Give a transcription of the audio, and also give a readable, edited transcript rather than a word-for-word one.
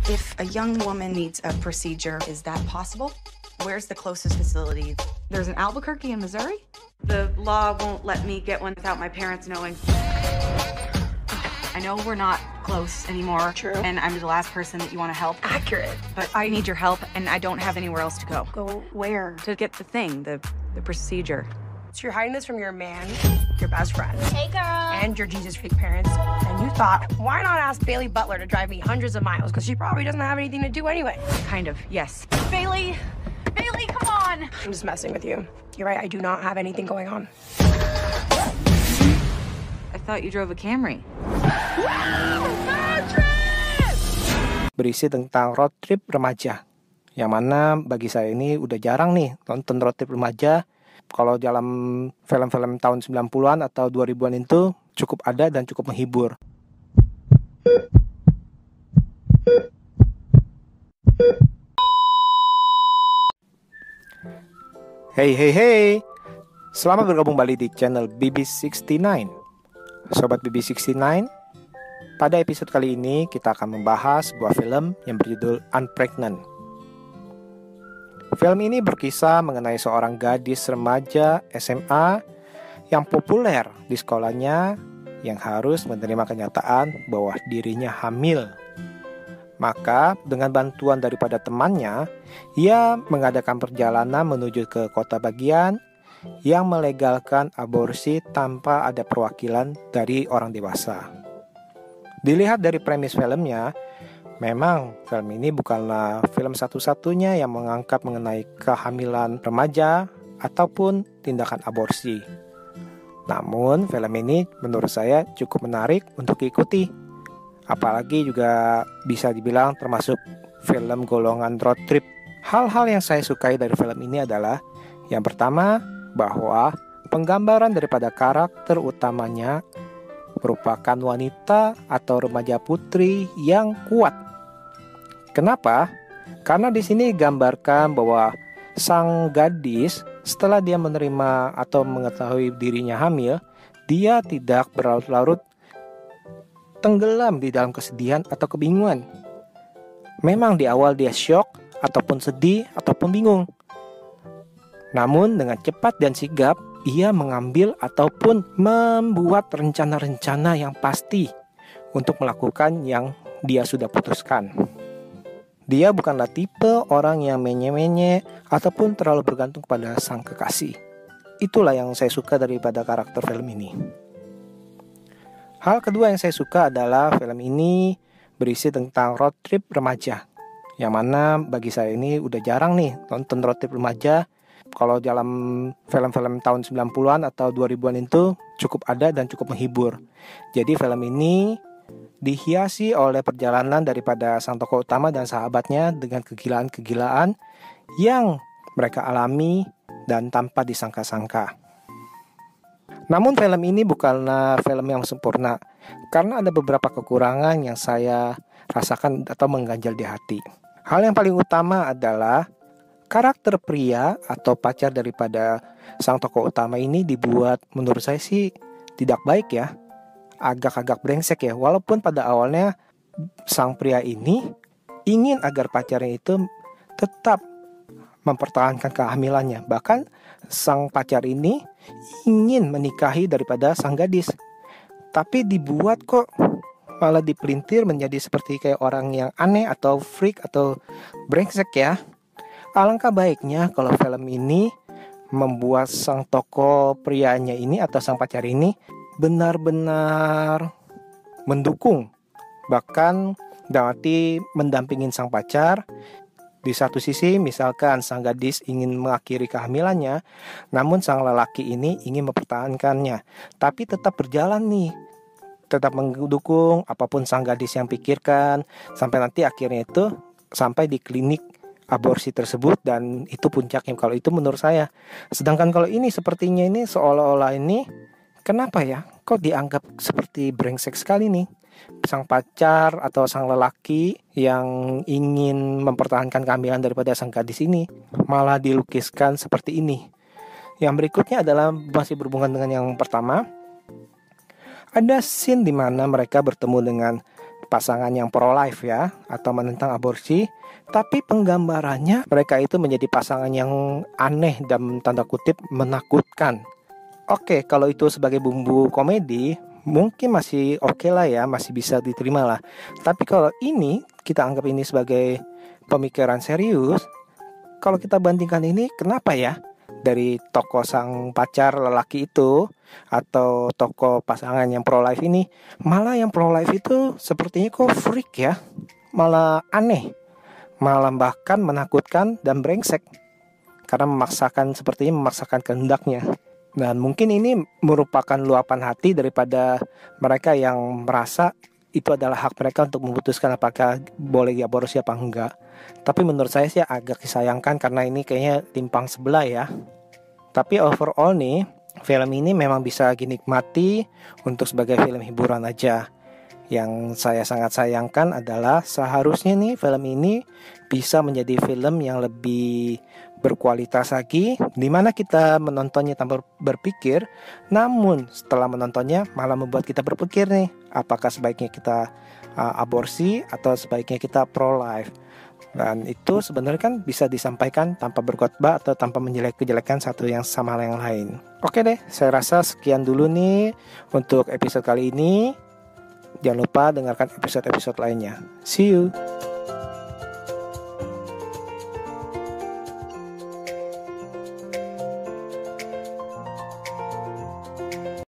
If a young woman needs a procedure, is that possible? Where's the closest facility? There's an Albuquerque in Missouri? The law won't let me get one without my parents knowing. I know we're not close anymore. True. And I'm the last person that you want to help. Accurate. But I need your help, and I don't have anywhere else to go. Go where? To get the thing, the procedure. So you're hiding this from your man, your best friend, Hey, girl. and your Jesus freak parents, and you thought, why not ask Bailey Butler to drive me hundreds of miles? Because she probably doesn't have anything to do anyway. Kind of, yes. Bailey! Bailey, come on! I'm just messing with you. You're right, I do not have anything going on. I thought you drove a Camry. Berisi tentang road trip remaja. Yang mana bagi saya ini udah jarang nih nonton road trip remaja. Kalau dalam film-film tahun 90-an atau 2000-an itu cukup ada dan cukup menghibur. Hey, selamat bergabung kembali di channel BB69. Sobat BB69, pada episode kali ini kita akan membahas sebuah film yang berjudul Unpregnant. Film ini berkisah mengenai seorang gadis remaja SMA yang populer di sekolahnya yang harus menerima kenyataan bahwa dirinya hamil. Maka dengan bantuan daripada temannya, ia mengadakan perjalanan menuju ke kota bagian yang melegalkan aborsi tanpa ada perwakilan dari orang dewasa. Dilihat dari premis filmnya, memang film ini bukanlah film satu-satunya yang mengangkat mengenai kehamilan remaja ataupun tindakan aborsi. Namun film ini menurut saya cukup menarik untuk diikuti. Apalagi juga bisa dibilang termasuk film golongan road trip. Hal-hal yang saya sukai dari film ini adalah yang pertama, bahwa penggambaran daripada karakter utamanya merupakan wanita atau remaja putri yang kuat. Kenapa? Karena di sini digambarkan bahwa sang gadis setelah dia menerima atau mengetahui dirinya hamil, dia tidak berlarut-larut tenggelam di dalam kesedihan atau kebingungan. Memang di awal dia syok ataupun sedih ataupun bingung. Namun dengan cepat dan sigap ia mengambil ataupun membuat rencana-rencana yang pasti untuk melakukan yang dia sudah putuskan. Dia bukanlah tipe orang yang menye-menye ataupun terlalu bergantung pada sang kekasih. Itulah yang saya suka daripada karakter film ini. Hal kedua yang saya suka adalah film ini berisi tentang road trip remaja. Yang mana bagi saya ini udah jarang nih nonton road trip remaja. Kalau dalam film-film tahun 90-an atau 2000-an itu cukup ada dan cukup menghibur. Jadi film ini dihiasi oleh perjalanan daripada sang tokoh utama dan sahabatnya dengan kegilaan-kegilaan yang mereka alami dan tanpa disangka-sangka. Namun film ini bukanlah film yang sempurna karena ada beberapa kekurangan yang saya rasakan atau mengganjal di hati. Hal yang paling utama adalah karakter pria atau pacar daripada sang tokoh utama ini dibuat menurut saya sih tidak baik ya. Agak-agak brengsek ya. Walaupun pada awalnya sang pria ini ingin agar pacarnya itu tetap mempertahankan kehamilannya. Bahkan sang pacar ini ingin menikahi daripada sang gadis. Tapi dibuat kok malah dipelintir menjadi seperti kayak orang yang aneh atau freak atau brengsek ya. Alangkah baiknya kalau film ini membuat sang tokoh prianya ini atau sang pacar ini benar-benar mendukung, bahkan dalam arti mendampingin sang pacar. Di satu sisi misalkan sang gadis ingin mengakhiri kehamilannya, namun sang lelaki ini ingin mempertahankannya, tapi tetap berjalan nih, tetap mendukung apapun sang gadis yang pikirkan, sampai nanti akhirnya itu sampai di klinik aborsi tersebut, dan itu puncaknya kalau itu menurut saya. Sedangkan kalau ini sepertinya ini seolah-olah ini kenapa ya kok dianggap seperti brengsek sekali nih sang pacar atau sang lelaki yang ingin mempertahankan kehamilan daripada sang gadis ini malah dilukiskan seperti ini. Yang berikutnya adalah masih berhubungan dengan yang pertama. Ada scene di mana mereka bertemu dengan pasangan yang pro-life ya, atau menentang aborsi. Tapi penggambarannya mereka itu menjadi pasangan yang aneh dan tanda kutip menakutkan. Oke, kalau itu sebagai bumbu komedi mungkin masih oke lah ya, masih bisa diterima lah. Tapi kalau ini kita anggap ini sebagai pemikiran serius, kalau kita bandingkan ini, kenapa ya dari tokoh sang pacar lelaki itu atau tokoh pasangan yang pro-life ini, malah yang pro-life itu sepertinya kok freak ya, malah aneh, malah bahkan menakutkan dan brengsek, karena sepertinya memaksakan kehendaknya. Dan mungkin ini merupakan luapan hati daripada mereka yang merasa itu adalah hak mereka untuk memutuskan apakah boleh diaborsi apa enggak. Tapi menurut saya sih agak disayangkan karena ini kayaknya timpang sebelah ya. Tapi overall nih, film ini memang bisa dinikmati untuk sebagai film hiburan aja. Yang saya sangat sayangkan adalah seharusnya nih film ini bisa menjadi film yang lebih berkualitas lagi, di mana kita menontonnya tanpa berpikir, namun setelah menontonnya malah membuat kita berpikir nih, apakah sebaiknya kita aborsi atau sebaiknya kita pro-life. Dan itu sebenarnya kan bisa disampaikan tanpa berkhotbah atau tanpa menjelek-jelekan satu yang sama yang lain. Oke deh, saya rasa sekian dulu nih untuk episode kali ini. Jangan lupa dengarkan episode-episode lainnya. See you.